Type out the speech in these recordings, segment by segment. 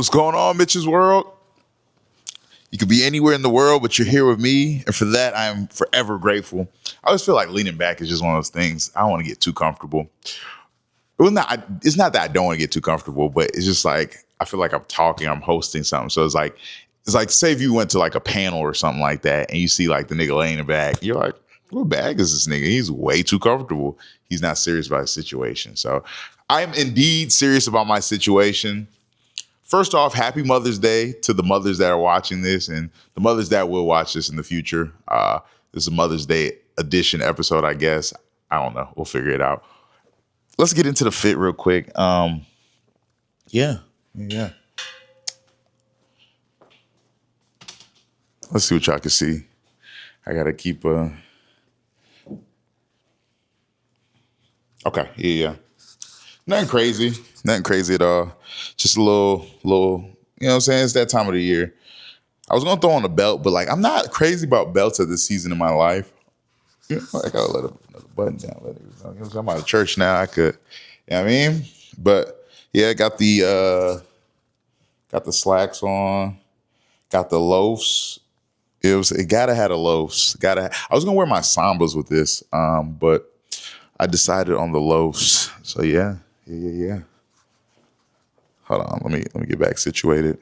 What's going on, Mitch's World? You could be anywhere in the world, but you're here with me. And for that, I'm forever grateful. I always feel like leaning back is just one of those things. I don't want to get too comfortable. It's not that I don't want to get too comfortable, but it's just like, I feel like I'm talking, I'm hosting something. So it's like, say if you went to like a panel or something like that and you see like the nigga laying back, you're like, what bag is this nigga? He's way too comfortable. He's not serious about his situation. So I'm indeed serious about my situation. First off, happy Mother's Day to the mothers that are watching this and the mothers that will watch this in the future. This is a Mother's Day edition episode, I guess. I don't know. We'll figure it out. Let's get into the fit real quick. Yeah. Let's see what y'all can see. I got to keep... Okay, yeah. Nothing crazy at all. Just a little, you know what I'm saying? It's that time of the year. I was gonna throw on a belt, but like I'm not crazy about belts at this season in my life. You know, I gotta let a button down. I'm out of church now. I could, you know what I mean? But yeah, got the slacks on, got the loafs. It gotta have the loafs. I was gonna wear my Sambas with this, but I decided on the loafs. So yeah. Hold on, let me get back situated.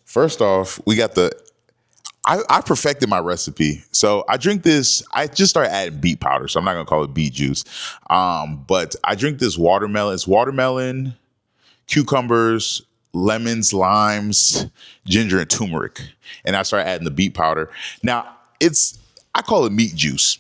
First off, we got I perfected my recipe. So I drink this, I just started adding beet powder, so I'm not gonna call it beet juice. But I drink this watermelon. It's watermelon, cucumbers, lemons, limes, ginger, and turmeric. And I started adding the beet powder. Now, I call it meat juice.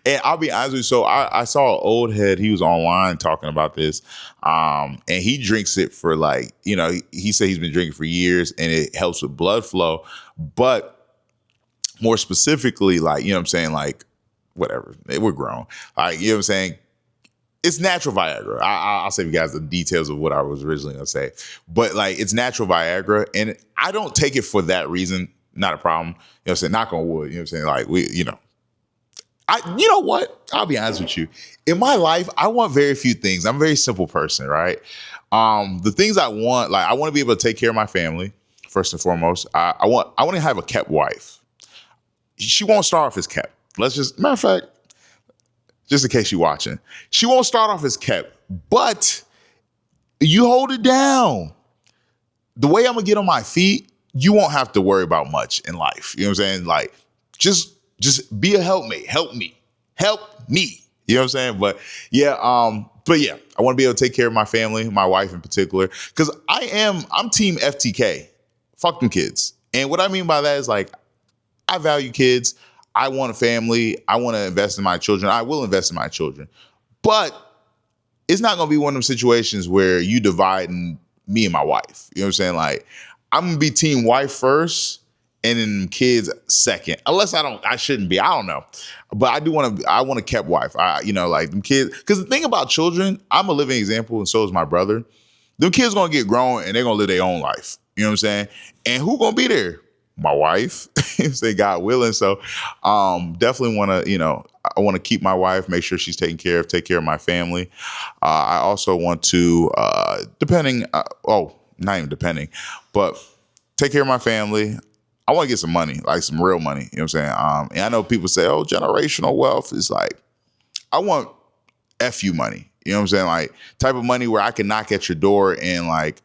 And I'll be honest with you. So I saw an old head. He was online talking about this. And he drinks it for like, you know, he said he's been drinking for years and it helps with blood flow. But more specifically, like, you know what I'm saying? Like, whatever. We're grown. Like, you know what I'm saying? It's natural Viagra. I'll save you guys the details of what I was originally going to say. But like, it's natural Viagra. And I don't take it for that reason. Not a problem. You know what I'm saying? Knock on wood. You know what I'm saying? Like, you know what? I'll be honest with you. In my life, I want very few things. I'm a very simple person, right? The things I want, like I want to be able to take care of my family, first and foremost. I want to have a kept wife. She won't start off as kept. Matter of fact, just in case you're watching, she won't start off as kept, but you hold it down. The way I'm going to get on my feet, you won't have to worry about much in life. You know what I'm saying? Like, just be a helpmate. Help me. You know what I'm saying? But yeah, I want to be able to take care of my family, my wife in particular, because I'm team FTK. Fuck them kids. And what I mean by that is like, I value kids. I want a family. I want to invest in my children. I will invest in my children. But it's not going to be one of them situations where you divide me and my wife. You know what I'm saying? Like, I'm going to be team wife first and then kids second. Unless I shouldn't be. I don't know. But I want a kept wife. Like them kids. Because the thing about children, I'm a living example and so is my brother. Them kids going to get grown and they're going to live their own life. You know what I'm saying? And who going to be there? My wife, if they God willing. So definitely want to, I want to keep my wife, make sure she's take care of my family. I also want to, not even depending, but take care of my family. I want to get some money, like some real money. You know what I'm saying? And I know people say, oh, generational wealth is like, I want FU money. You know what I'm saying? Like type of money where I can knock at your door and like,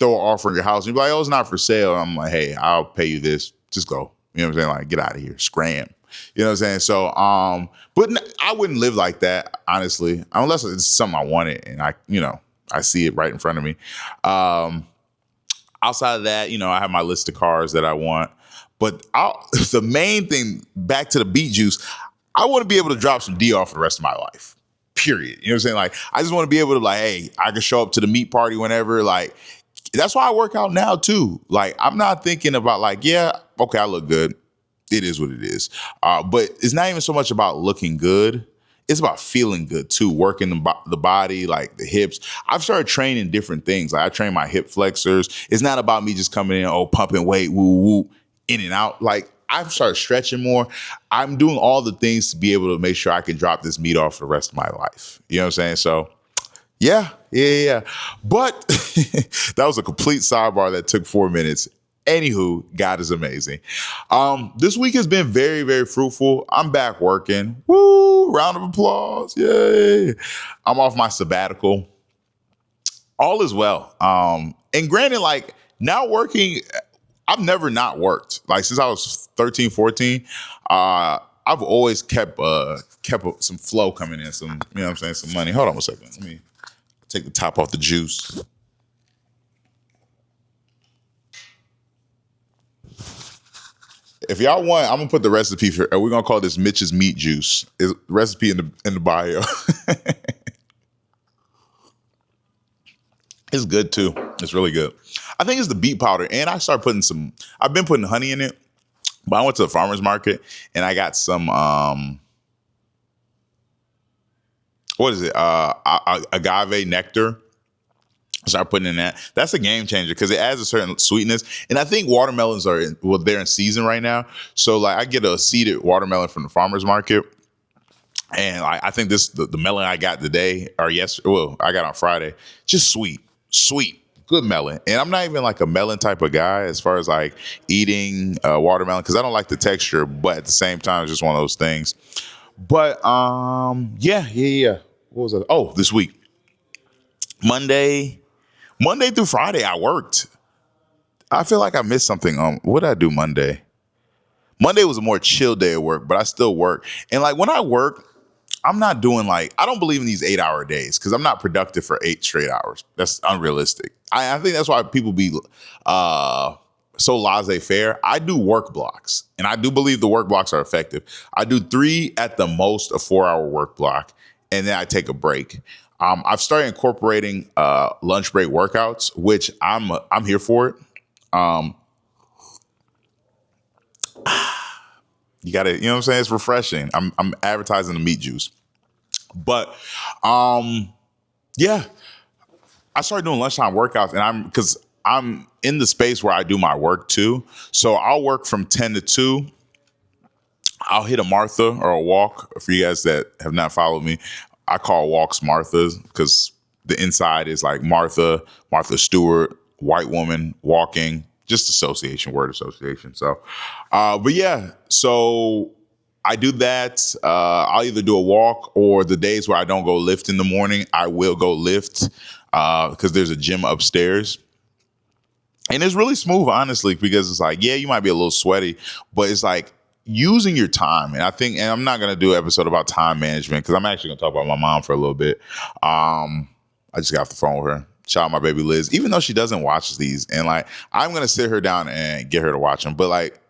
throw an offer in your house. And you're like, oh, it's not for sale. I'm like, hey, I'll pay you this. Just go. You know what I'm saying? Like, get out of here. Scram. You know what I'm saying? So, but I wouldn't live like that, honestly, unless it's something I wanted and I see it right in front of me. Outside of that, I have my list of cars that I want. But the main thing, back to the beet juice, I want to be able to drop some D off for the rest of my life. Period. You know what I'm saying? Like, I just want to be able to like, hey, I can show up to the meat party whenever, like, that's why I work out now too. Like, I'm not thinking about like, yeah, okay, I look good. It is what it is. But it's not even so much about looking good. It's about feeling good too. Working the body, like the hips. I've started training different things. Like I train my hip flexors. It's not about me just coming in, pumping weight, woo, woo, in and out. Like I've started stretching more. I'm doing all the things to be able to make sure I can drop this meat off for the rest of my life. You know what I'm saying? So yeah. But that was a complete sidebar that took 4 minutes. Anywho, God is amazing. This week has been very, very fruitful. I'm back working. Woo! Round of applause. Yay. I'm off my sabbatical. All is well. And granted, like now working, I've never not worked. Like since I was 13, 14, I've always kept some flow coming in, some, you know what I'm saying, some money. Hold on a second. Let me take the top off the juice. If y'all want, I'm gonna put the recipe for. We're gonna call this Mitch's meat juice. Is recipe in the bio. It's good too. It's really good. I think it's the beet powder, and I started putting some. I've been putting honey in it, but I went to the farmer's market and I got some. What is it? Agave nectar. Start putting in that. That's a game changer because it adds a certain sweetness. And I think watermelons they're in season right now. So like I get a seeded watermelon from the farmer's market. And I think the melon I got today or yesterday, well, I got on Friday, just sweet, good melon. And I'm not even like a melon type of guy as far as like eating watermelon because I don't like the texture, but at the same time, it's just one of those things. But yeah. What was that? Oh, this week, Monday through Friday, I worked. I feel like I missed something. What did I do Monday? Monday was a more chill day at work, but I still work. And like when I work, I'm not doing I don't believe in these 8-hour days because I'm not productive for 8 straight hours. That's unrealistic. I think that's why people be so laissez-faire. I do work blocks, and I do believe the work blocks are effective. I do 3 at the most, a 4-hour work block, and then I take a break. I've started incorporating lunch break workouts, which I'm here for it. You got to, you know what I'm saying? It's refreshing. I'm advertising the meat juice, but yeah, I started doing lunchtime workouts, and because I'm in the space where I do my work too. So I'll work from 10 to 2. I'll hit a Martha or a walk. For you guys that have not followed me, I call walks Marthas because the inside is like Martha Stewart, white woman walking, just word association. So, but yeah, so I do that. I'll either do a walk or the days where I don't go lift in the morning, I will go lift because there's a gym upstairs. And it's really smooth, honestly, because it's like, yeah, you might be a little sweaty, but it's like using your time. And I'm not going to do an episode about time management because I'm actually going to talk about my mom for a little bit. I just got off the phone with her. Shout out my baby Liz, even though she doesn't watch these. And like, I'm going to sit her down and get her to watch them. But like,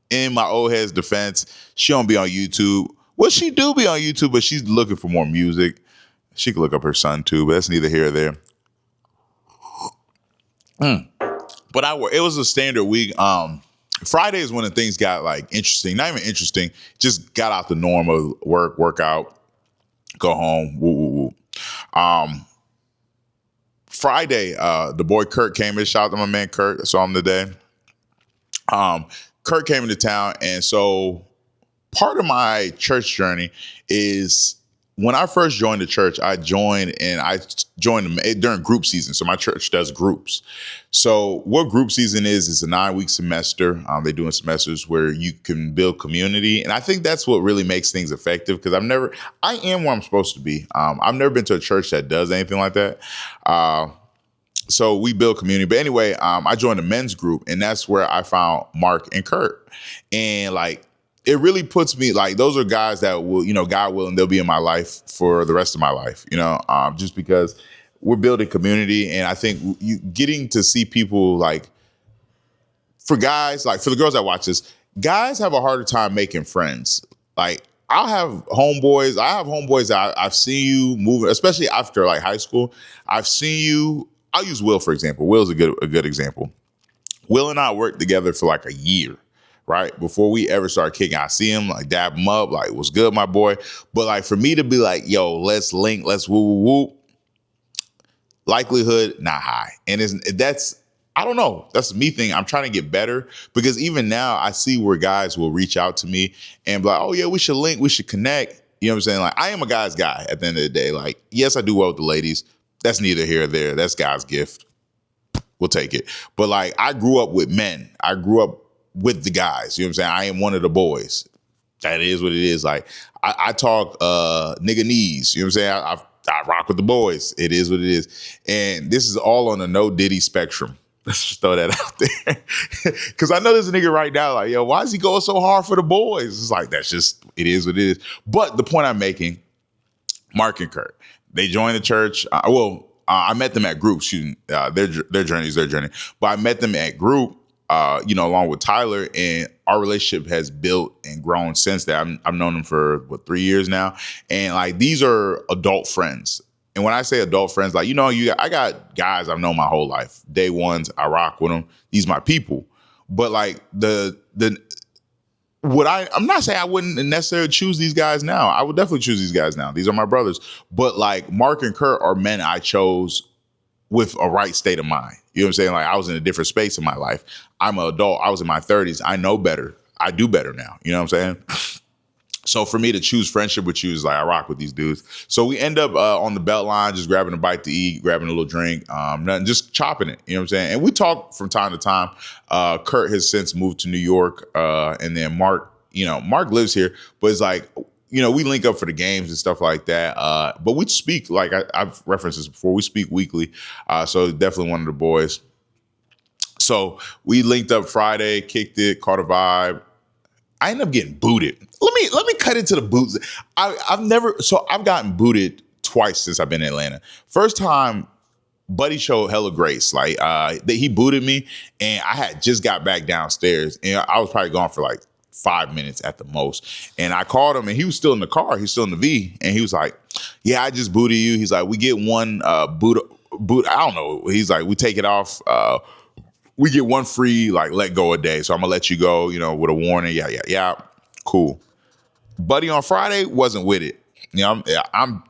in my old head's defense, she don't be on YouTube. Well, she do be on YouTube, but she's looking for more music. She could look up her son too, but that's neither here or there. But it was a standard week. Friday is when the things got like interesting. Not even interesting, just got out the norm of workout, go home, woo. Friday, the boy Kurt came in. Shout out to my man Kurt. I saw him today. Kurt came into town, and so part of my church journey is when I first joined the church, I joined during group season. So my church does groups. So what group season is a 9-week semester. They're doing semesters where you can build community. And I think that's what really makes things effective because I am where I'm supposed to be. I've never been to a church that does anything like that. So we build community. But anyway, I joined a men's group, and that's where I found Mark and Kurt. And like, it really puts me like, those are guys that will, God willing, they'll be in my life for the rest of my life, just because we're building community. And I think you getting to see people like, for guys, like for the girls that watch this, guys have a harder time making friends. Like I have homeboys that I've seen you moving, especially after like high school. I've seen you. I'll use Will, for example. Will's a good example. Will and I worked together for like a year. Right before we ever started kicking, I see him, like dab him up, like what's good, my boy. But like for me to be like, yo, let's link, let's woo. Likelihood not high, and I don't know. That's me thing. I'm trying to get better because even now I see where guys will reach out to me and be like, oh yeah, we should link, we should connect. You know what I'm saying? Like I am a guy's guy at the end of the day. Like, yes, I do well with the ladies. That's neither here or there. That's God's gift. We'll take it. But like I grew up with men. I grew up with the guys. You know what I'm saying? I am one of the boys. That is what it is. Like I talk nigga knees. You know what I'm saying? I rock with the boys. It is what it is. And this is all on the no Diddy spectrum. Let's just throw that out there. Because I know there's a nigga right now like, yo, why is he going so hard for the boys? It's like, that's just, it is what it is. But the point I'm making, Mark and Kurt, they joined the church. I met them at group shooting. Their journey is their journey. But I met them at group, along with Tyler, and our relationship has built and grown since then. I've known them for 3 years now, and like these are adult friends. And when I say adult friends, like I got guys I've known my whole life. Day ones, I rock with them. These my people. But like I'm not saying I wouldn't necessarily choose these guys now. I would definitely choose these guys now. These are my brothers. But like Mark and Kurt are men I chose with a right state of mind. You know what I'm saying? Like I was in a different space in my life. I'm an adult. I was in my 30s. I know better. I do better now. You know what I'm saying? So for me to choose friendship with you is like I rock with these dudes. So we end up on the belt line, just grabbing a bite to eat, grabbing a little drink, nothing, just chopping it. You know what I'm saying? And we talk from time to time. Kurt has since moved to New York, and then Mark. Mark lives here, but it's like we link up for the games and stuff like that. But we speak like I've referenced this before. We speak weekly, so definitely one of the boys. So we linked up Friday, kicked it, caught a vibe. I ended up getting booted. Let me cut into the boots. I've gotten booted twice since I've been in Atlanta. First time, Buddy showed hella grace. Like he booted me, and I had just got back downstairs, and I was probably gone for like 5 minutes at the most. And I called him, and he was still in the car. He was still in the V, and he was like, "Yeah, I just booted you." He's like, "We get one boot. I don't know." He's like, "We take it off." We get one free, like, let go a day. So I'm going to let you go, with a warning. Yeah. Cool. Buddy on Friday wasn't with it. I'm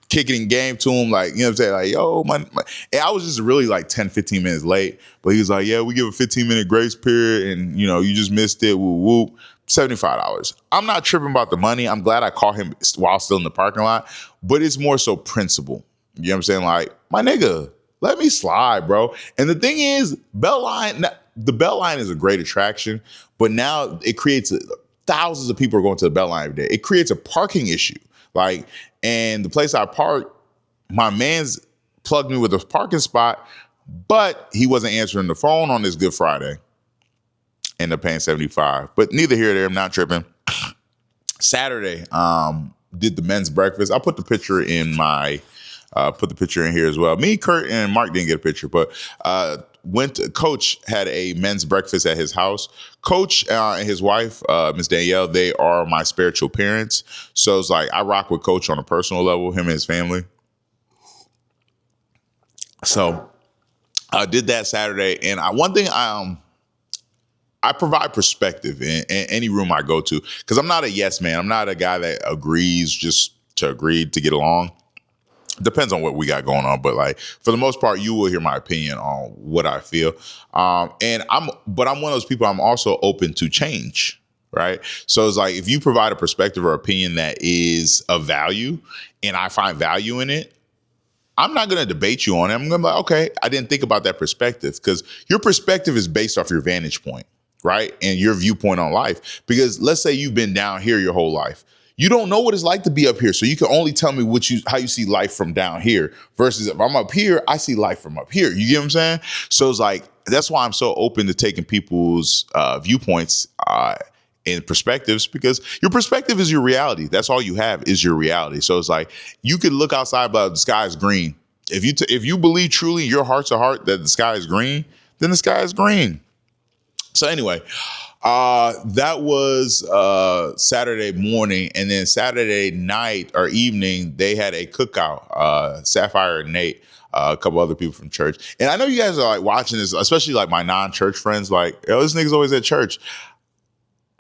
kicking in game to him, like, I'm saying? Like, yo, my. And I was just really like 10, 15 minutes late. But he was like, yeah, we give a 15-minute grace period. And, you just missed it. Whoop, whoop. $75. I'm not tripping about the money. I'm glad I caught him while still in the parking lot. But it's more so principle. You know what I'm saying? Like, my nigga, let me slide, bro. And the thing is, the Beltline is a great attraction, but now it creates thousands of people are going to the Beltline every day. It creates a parking issue. Like, and the place I parked, my man's plugged me with a parking spot, but he wasn't answering the phone on this Good Friday. Ended up paying $75. But neither here nor there, I'm not tripping. Saturday, did the men's breakfast. I'll put the picture in my put the picture in here as well. Me, Kurt, and Mark didn't get a picture, but Coach had a men's breakfast at his house. Coach and his wife, Miss Danielle, they are my spiritual parents. So it's like I rock with Coach on a personal level, him and his family. So I did that Saturday, and one thing I provide perspective in any room I go to, because I'm not a yes man. I'm not a guy that agrees just to agree to get along. Depends on what we got going on, but like for the most part, you will hear my opinion on what I feel. And I'm one of those people. I'm also open to change, right? So it's like if you provide a perspective or opinion that is of value, and I find value in it, I'm not going to debate you on it. I'm going to be like, okay, I didn't think about that perspective, because your perspective is based off your vantage point, right? And your viewpoint on life. Because let's say you've been down here your whole life. You don't know what it's like to be up here. So you can only tell me how you see life from down here versus if I'm up here, I see life from up here. You get what I'm saying? So it's like, that's why I'm so open to taking people's viewpoints and perspectives, because your perspective is your reality. That's all you have is your reality. So it's like, you could look outside, but the sky is green. If you believe truly in your heart to heart that the sky is green, then the sky is green. So anyway, that was Saturday morning, and then Saturday night or evening, they had a cookout. Sapphire and Nate, a couple other people from church. And I know you guys are like watching this, especially like my non-church friends, like, yo, this nigga's always at church.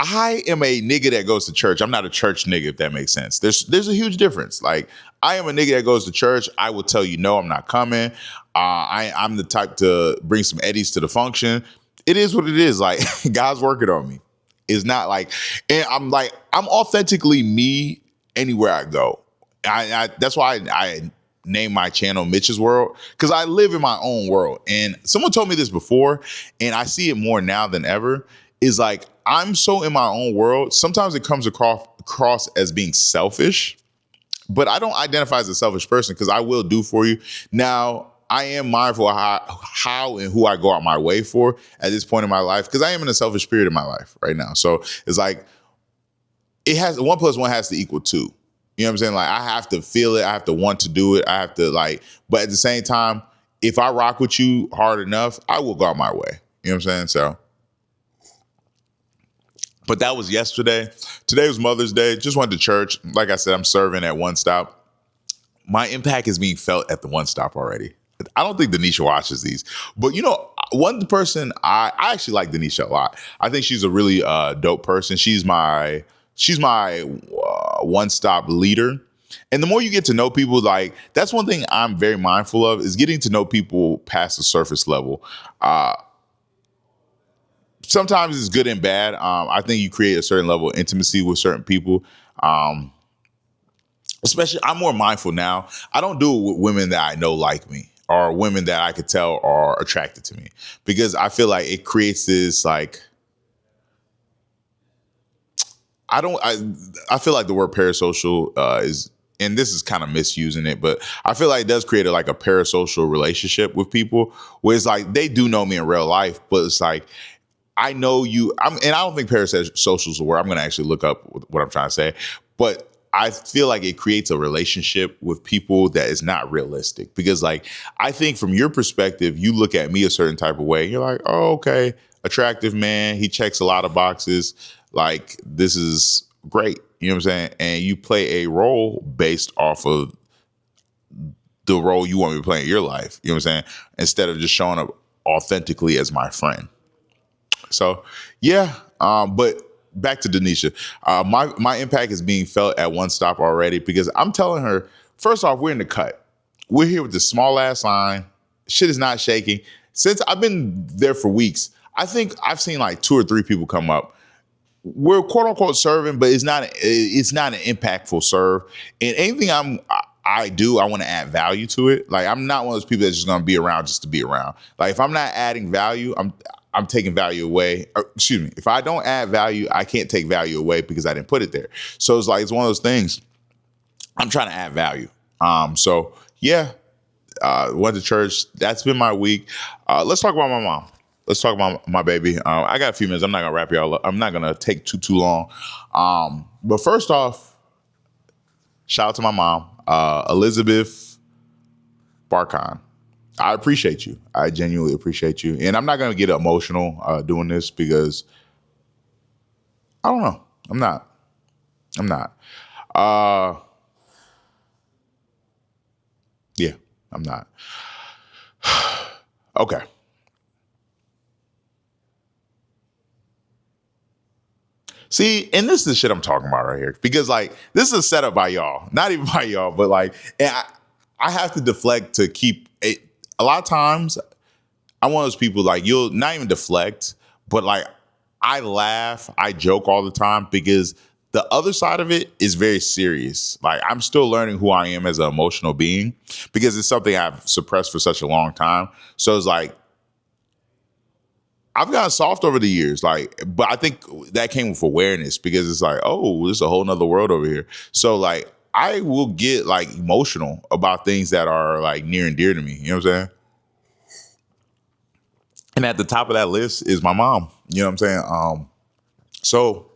I am a nigga that goes to church. I'm not a church nigga, if that makes sense. There's a huge difference. Like, I am a nigga that goes to church. I will tell you, no, I'm not coming. I'm the type to bring some eddies to the function. It is what it is. Like, God's working on me. It's not like, and I'm authentically me anywhere I go. That's why I name my channel Mitch's World, because I live in my own world. And someone told me this before, and I see it more now than ever, is like, I'm so in my own world. Sometimes it comes across as being selfish, but I don't identify as a selfish person because I will do for you. Now, I am mindful of how and who I go out my way for at this point in my life, because I am in a selfish period in my life right now. So it's like, it has 1 + 1 has to equal 2. You know what I'm saying? Like, I have to feel it. I have to want to do it. I have to but at the same time, if I rock with you hard enough, I will go out my way. You know what I'm saying? So, but that was yesterday. Today was Mother's Day. Just went to church. Like I said, I'm serving at One Stop. My impact is being felt at the One Stop already. I don't think Denisha watches these, but one person I actually like Denisha a lot. I think she's a really dope person. She's my One Stop leader. And the more you get to know people, like, that's one thing I'm very mindful of, is getting to know people past the surface level. Sometimes it's good and bad. I think you create a certain level of intimacy with certain people. Especially, I'm more mindful now. I don't do it with women that I know like me, or women that I could tell are attracted to me, because I feel like it creates this, like, I feel like the word parasocial is, and this is kind of misusing it, but I feel like it does create a parasocial relationship with people, where it's like, they do know me in real life, but it's like, I know you. And I don't think parasocial is a word. I'm going to actually look up what I'm trying to say, but I feel like it creates a relationship with people that is not realistic, because, like, I think from your perspective, you look at me a certain type of way. You're like, oh, okay, attractive man. He checks a lot of boxes. Like, this is great. You know what I'm saying? And you play a role based off of the role you want me to play in your life. You know what I'm saying? Instead of just showing up authentically as my friend. So, yeah. But back to Denisha. My impact is being felt at One Stop already, because I'm telling her, first off, we're in the cut. We're here with this small ass line. Shit is not shaking. Since I've been there for weeks, I think I've seen like 2 or 3 people come up. We're quote unquote serving, but it's not an impactful serve. And anything I do, I want to add value to it. Like, I'm not one of those people that's just going to be around just to be around. Like, if I'm not adding value, I'm taking value away. Excuse me. If I don't add value, I can't take value away because I didn't put it there. So it's like, it's one of those things. I'm trying to add value. So yeah, went to church. That's been my week. Let's talk about my mom. Let's talk about my baby. I got a few minutes. I'm not gonna wrap y'all up. I'm not gonna take too long. But first off, shout out to my mom, Elizabeth Barkon. I appreciate you. I genuinely appreciate you. And I'm not going to get emotional doing this, because I don't know. I'm not. Yeah, I'm not. Okay. See, and this is the shit I'm talking about right here, because, like, this is a setup by y'all, not even by y'all, but like, and I have to deflect to keep it. A lot of times, I'm one of those people, like, you'll not even deflect, but like, I laugh, I joke all the time, because the other side of it is very serious. Like, I'm still learning who I am as an emotional being, because it's something I've suppressed for such a long time. So it's like, I've gotten soft over the years, like, but I think that came with awareness, because it's like, oh, there's a whole nother world over here. So like, I will get like emotional about things that are like near and dear to me. You know what I'm saying? And at the top of that list is my mom. You know what I'm saying? So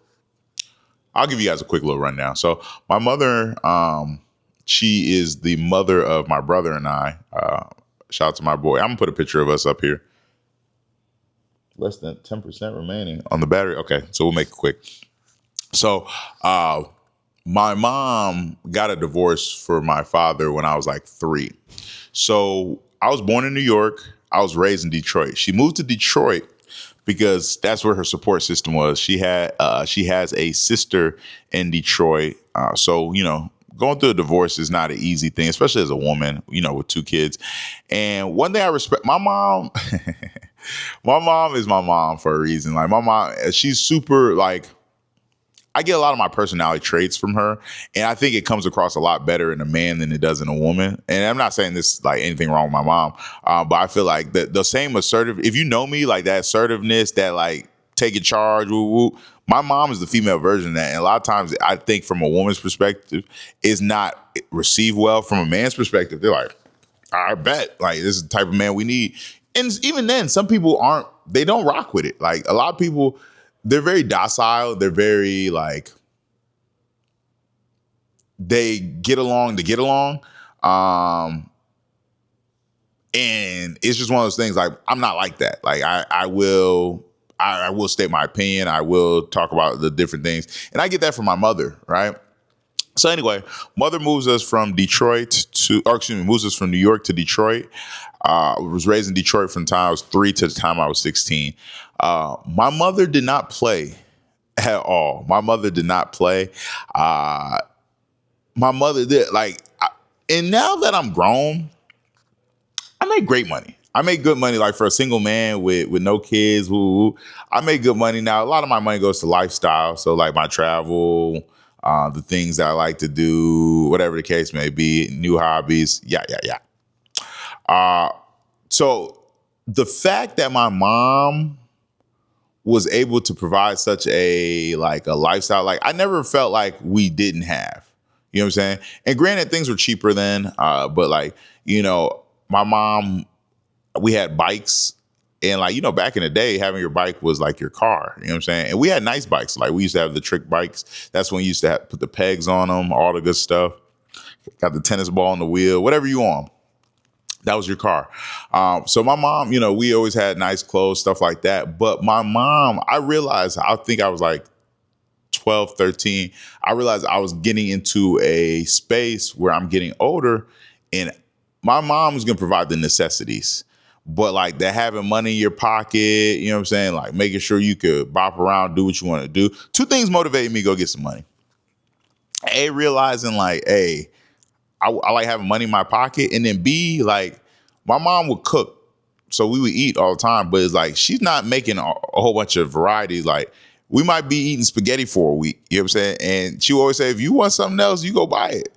I'll give you guys a quick little rundown. So my mother, she is the mother of my brother and I. Shout out to my boy. I'm gonna put a picture of us up here. Less than 10% remaining on the battery. Okay, so we'll make it quick. So my mom got a divorce for my father when I was like 3. So I was born in New York. I was raised in Detroit. She moved to Detroit because that's where her support system was. She has a sister in Detroit. So, going through a divorce is not an easy thing, especially as a woman, with two kids. And one thing I respect, my mom, my mom is my mom for a reason. Like my mom, she's super like, I get a lot of my personality traits from her, and I think it comes across a lot better in a man than it does in a woman. And I'm not saying this like anything wrong with my mom, but I feel like the same assertive. If you know me, like that assertiveness, that like taking charge, woo woo. My mom is the female version of that, and a lot of times I think from a woman's perspective, is not received well. From a man's perspective, they're like, I bet, like this is the type of man we need. And even then, some people aren't. They don't rock with it. Like a lot of people, they're very docile. They're very like, they get along to get along. And it's just one of those things like, I'm not like that. Like I will state my opinion. I will talk about the different things. And I get that from my mother, right? So anyway, mother moves us from moves us from New York to Detroit. Was raised in Detroit from the time I was 3 to the time I was 16. My mother did not play at all. My mother did not play. My mother did and now that I'm grown, I make great money. I make good money, like for a single man with no kids. Woo, I make good money now. A lot of my money goes to lifestyle, so like my travel, the things that I like to do, whatever the case may be, new hobbies, yeah. So the fact that my mom was able to provide such a lifestyle, like I never felt like we didn't have. You know what I'm saying? And granted, things were cheaper then, but my mom, we had bikes, and back in the day, having your bike was like your car. You know what I'm saying? And we had nice bikes. Like we used to have the trick bikes. That's when you used to put the pegs on them, all the good stuff. Got the tennis ball on the wheel, whatever you want. That was your car. So my mom, we always had nice clothes, stuff like that. But my mom, I realized, I think I was like 12, 13. I realized I was getting into a space where I'm getting older, and my mom was going to provide the necessities. But like that having money in your pocket, you know what I'm saying? Like making sure you could bop around, do what you want to do. Two things motivated me to go get some money. A, realizing like, hey, I like having money in my pocket. And then B, like my mom would cook. So we would eat all the time. But it's like she's not making a whole bunch of varieties. Like we might be eating spaghetti for a week. You know what I'm saying? And she would always say, if you want something else, you go buy it.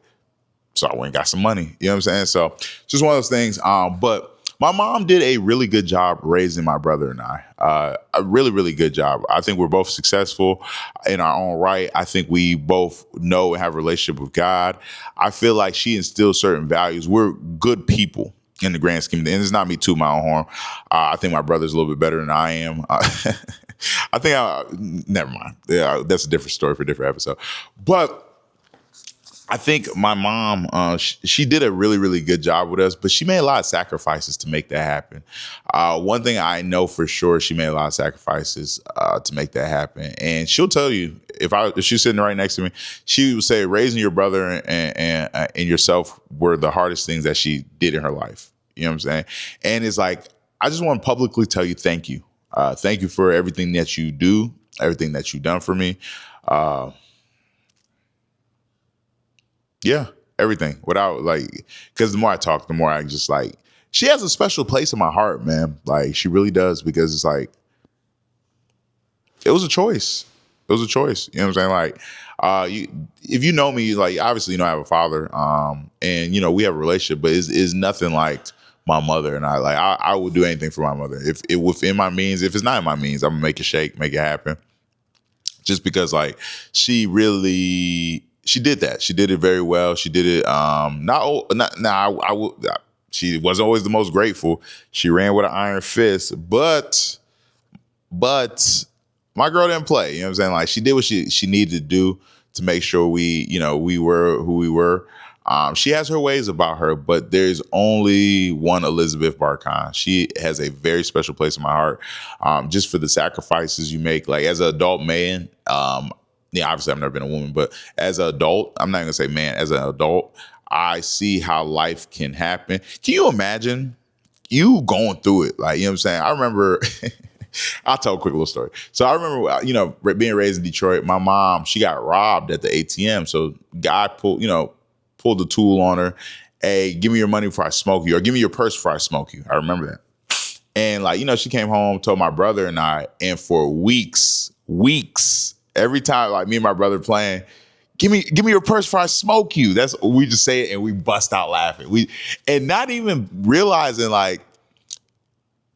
So I went and got some money. You know what I'm saying? So just one of those things. But my mom did a really good job raising my brother and I. A really, really good job. I think we're both successful in our own right. I think we both know and have a relationship with God. I feel like she instills certain values. We're good people in the grand scheme. And it's not me tooting my own horn. I think my brother's a little bit better than I am. Never mind. Yeah, that's a different story for a different episode. But I think my mom, she did a really, really good job with us, but she made a lot of sacrifices to make that happen. One thing I know for sure, she made a lot of sacrifices to make that happen. And she'll tell you, if she's sitting right next to me, she would say raising your brother and yourself were the hardest things that she did in her life. You know what I'm saying? And it's like, I just want to publicly tell you thank you. Thank you for everything that you do, everything that you've done for me. Yeah, everything. Without because the more I talk, the more I just she has a special place in my heart, man. Like she really does, because it's like, it was a choice. It was a choice. You know what I'm saying? If you know me, obviously, I have a father, and we have a relationship, but it's nothing like my mother and I. I would do anything for my mother. If it within my means, if it's not in my means, I'm gonna make it shake, make it happen. Just because she did that. She did it very well. She did it. She wasn't always the most grateful. She ran with an iron fist, but my girl didn't play. You know what I'm saying? She did what she needed to do to make sure we were who we were. She has her ways about her, but there's only one Elizabeth Barkan. She has a very special place in my heart, just for the sacrifices you make. As an adult man, obviously I've never been a woman, but as an adult, I'm not going to say man, as an adult, I see how life can happen. Can you imagine you going through it? You know what I'm saying? I remember I'll tell a quick little story. So I remember, being raised in Detroit. My mom, she got robbed at the ATM. So guy pulled the tool on her. Hey, give me your money before I smoke you, or give me your purse before I smoke you. I remember that. And she came home, told my brother and I, and for weeks, every time me and my brother playing, give me your purse before I smoke you. We just say it and we bust out laughing. And not even realizing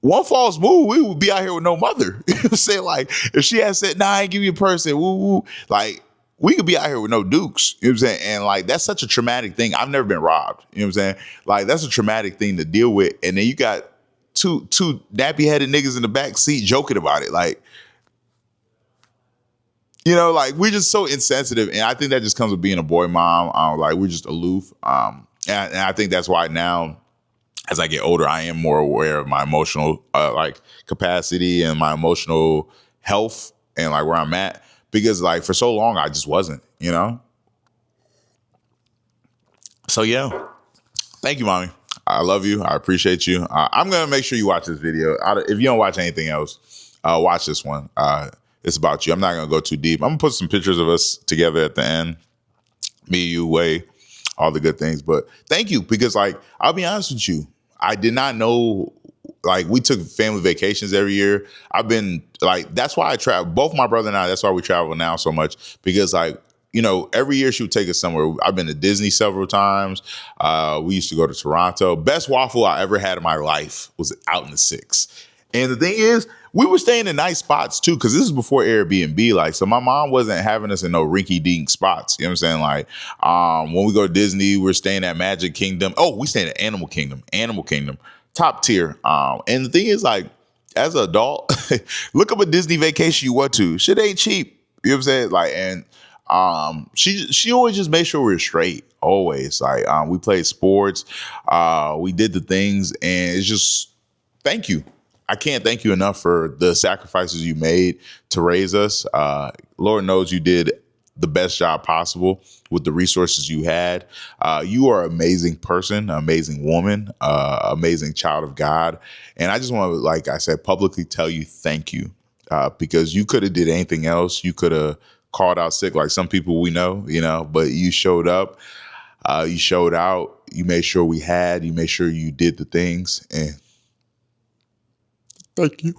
one false move, we would be out here with no mother. You know what I'm saying? If she had said, nah, I ain't give you a purse, and woo woo, we could be out here with no dukes. You know what I'm saying? And that's such a traumatic thing. I've never been robbed. You know what I'm saying? That's a traumatic thing to deal with. And then you got two nappy headed niggas in the back seat joking about it. We're just so insensitive. And I think that just comes with being a boy mom. We're just aloof. And I think that's why now, as I get older, I am more aware of my emotional capacity and my emotional health and where I'm at. Because for so long I just wasn't, So yeah. Thank you, mommy. I love you. I appreciate you. I'm gonna make sure you watch this video. If you don't watch anything else, watch this one. It's about you. I'm not gonna go too deep. I'm gonna put some pictures of us together at the end. Me, you, Way, all the good things. But thank you, because I'll be honest with you. I did not know, we took family vacations every year. I've been that's why I travel. Both my brother and I, that's why we travel now so much, because every year she would take us somewhere. I've been to Disney several times. We used to go to Toronto. Best waffle I ever had in my life was out in the 6. And the thing is, we were staying in nice spots too, because this is before Airbnb. So my mom wasn't having us in no rinky-dink spots. You know what I'm saying? When we go to Disney, we're staying at Magic Kingdom. Oh, we staying at Animal Kingdom. Top tier. And the thing is, as an adult, look up a Disney vacation you want to. Shit ain't cheap. You know what I'm saying? And she always just made sure we were straight. Always. We played sports. We did the things, and it's just thank you. I can't thank you enough for the sacrifices you made to raise us. Lord knows you did the best job possible with the resources you had. You are an amazing person, an amazing woman, amazing child of God. And I just want to, like I said, publicly tell you thank you, because you could have did anything else. You could have called out sick like some people we know, but you showed up, you showed out, you made sure you made sure you did the things. And thank you.